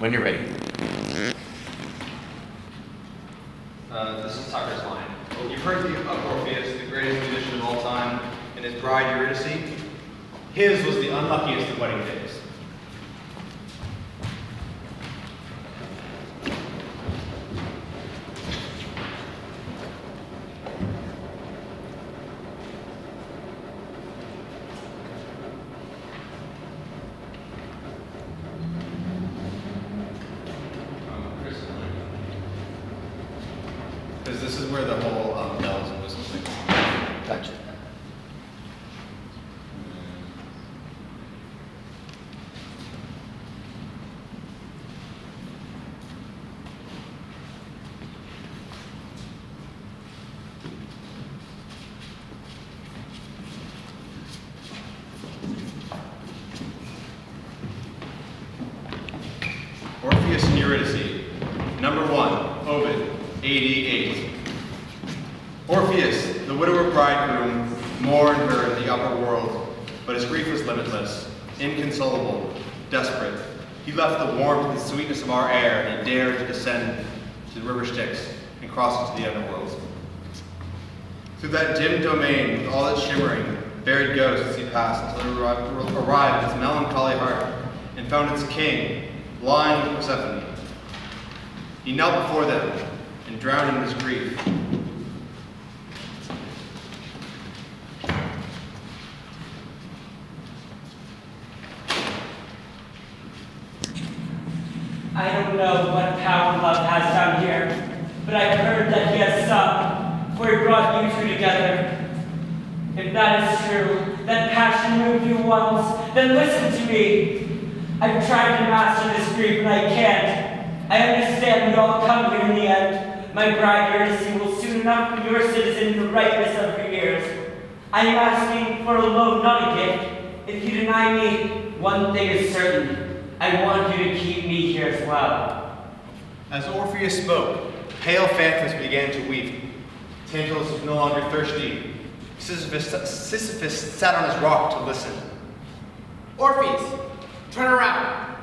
When you're ready. This is Tucker's line. You've heard of Orpheus, the greatest musician of all time, and his bride Eurydice. His was the unluckiest of wedding days. Because this is where the whole bells and whistles thing. Gotcha. Orpheus and Eurydice. Number 1, Ovid, AD 8. Orpheus, the widower bridegroom, mourned her in the upper world, but his grief was limitless, inconsolable, desperate. He left the warmth and sweetness of our air, and he dared to descend to the river Styx and cross into the underworld. Through that dim domain, with all its shimmering, buried ghosts he passed until he arrived at its melancholy heart and found its king, lying with Persephone. He knelt before them and drowned in his grief. I don't know what power love has down here, but I've heard that he has some, for he brought you two together. If that is true, that passion moved you once, then listen to me. I've tried to master this grief, but I can't. I understand we all come here in the end. My bride Eurydice will soon enough be your citizen in the ripeness of her years. I am asking for a loan, not a gift. If you deny me, one thing is certain. I want you to keep me here as well. As Orpheus spoke, pale phantoms began to weep. Tantalus was no longer thirsty. Sisyphus sat on his rock to listen. Orpheus, turn around.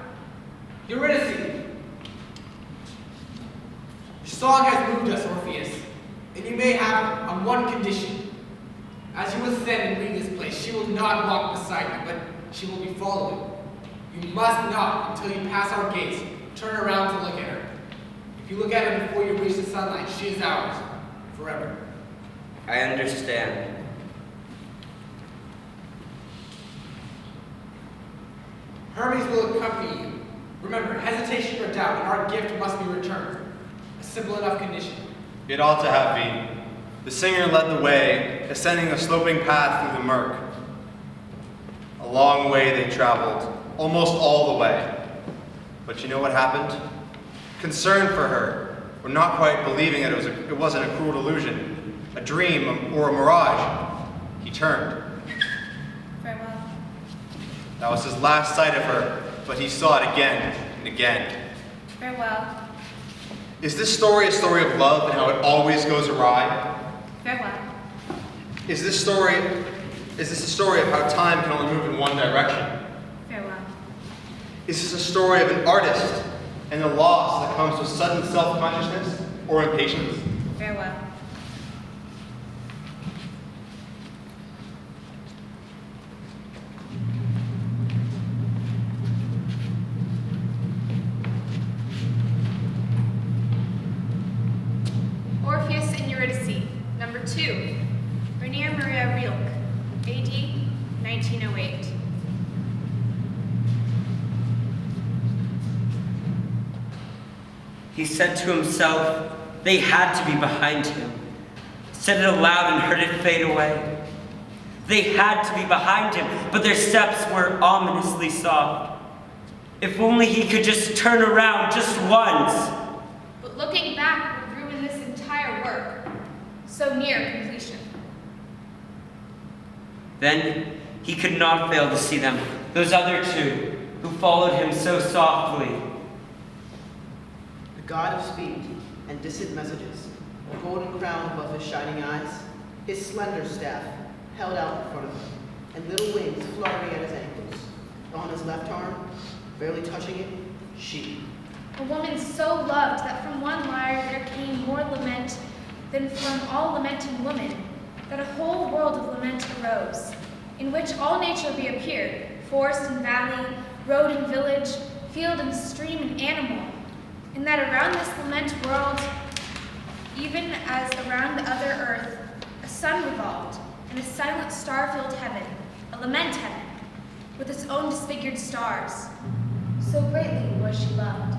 Eurydice. Your song has moved us, Orpheus, and you may have it on one condition. As you ascend and leave this place, she will not walk beside you, but she will be following. You must not, until you pass our gates, turn around to look at her. If you look at her before you reach the sunlight, she is ours, forever. I understand. Hermes will accompany you. Remember, hesitation or doubt, and our gift must be returned. A simple enough condition. It ought to have been. The singer led the way, ascending the sloping path through the murk. A long way they traveled, almost all the way. But you know what happened? Concern for her, or not quite believing that it wasn't a cruel delusion, a dream or a mirage, he turned. Farewell. That was his last sight of her, but he saw it again and again. Farewell. Is this story a story of love and how it always goes awry? Farewell. Is this a story of how time can only move in one direction? Farewell. Is this a story of an artist and the loss that comes with sudden self-consciousness or impatience? Farewell. Orpheus and Eurydice, number 2, Rainier Maria Rilke, AD 1908. He said to himself, they had to be behind him. Said it aloud and heard it fade away. They had to be behind him, but their steps were ominously soft. If only he could just turn around just once. But looking back would ruin this entire work, so near completion. Then he could not fail to see them, those other two, who followed him so softly. The god of speed and distant messages, a golden crown above his shining eyes, his slender staff held out in front of him, and little wings fluttering at his ankles. On his left arm, barely touching it, she. A woman so loved that from one lyre there came more lament than from all lamenting women, that a whole world of lament arose, in which all nature reappeared, forest and valley, road and village, field and stream and animal, and that around this lament world, even as around the other earth, a sun revolved, and a silent star-filled heaven, a lament heaven, with its own disfigured stars. So greatly was she loved.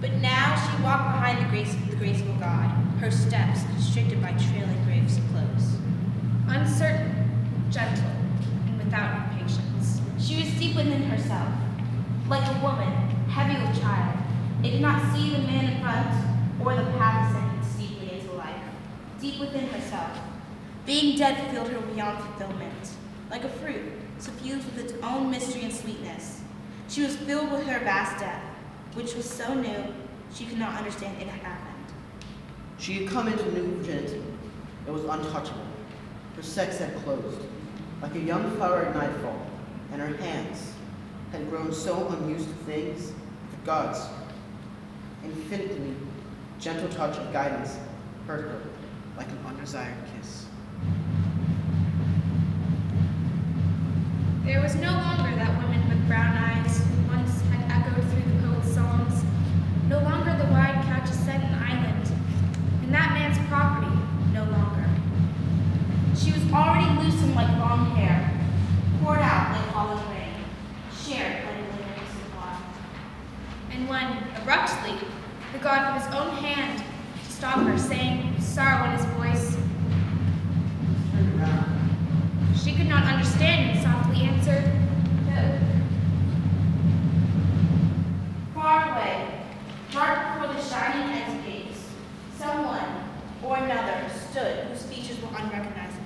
But now she walked behind the graceful god, her steps constricted by trailing grapes close. Uncertain, gentle, and without impatience. She was deep within herself, like a woman, heavy with child. It did not see the man in front or the path ascending steeply into life. Deep within herself, being dead filled her beyond fulfillment, like a fruit suffused with its own mystery and sweetness. She was filled with her vast death, which was so new she could not understand it had happened. She had come into new virginity. It was untouchable. Her sex had closed, like a young flower at nightfall, and her hands had grown so unused to things that God's infinitely gentle touch of guidance hurt her like an undesired kiss. There was no longer that woman with brown eyes who once had echoed through the poet's songs, no longer the wide couch set an island, and that man's property no longer. She was already loosened like long hair, poured out like falling rain, shared like a living supply. And when, abruptly, the god put his own hand to stop her, saying, sorrow in his voice, Turned around. she could not understand and softly answered, no. Far away, dark before the shining end gates, someone or another stood whose features were unrecognizable.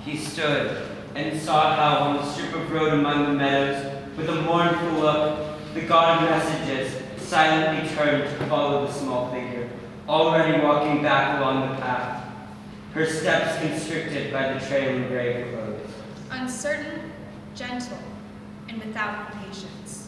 He stood and saw how on the strip of road among the meadows, with a mournful look, the god of messages silently turned to follow the small figure, already walking back along the path, her steps constricted by the trailing grave clothes. Uncertain, gentle, and without impatience.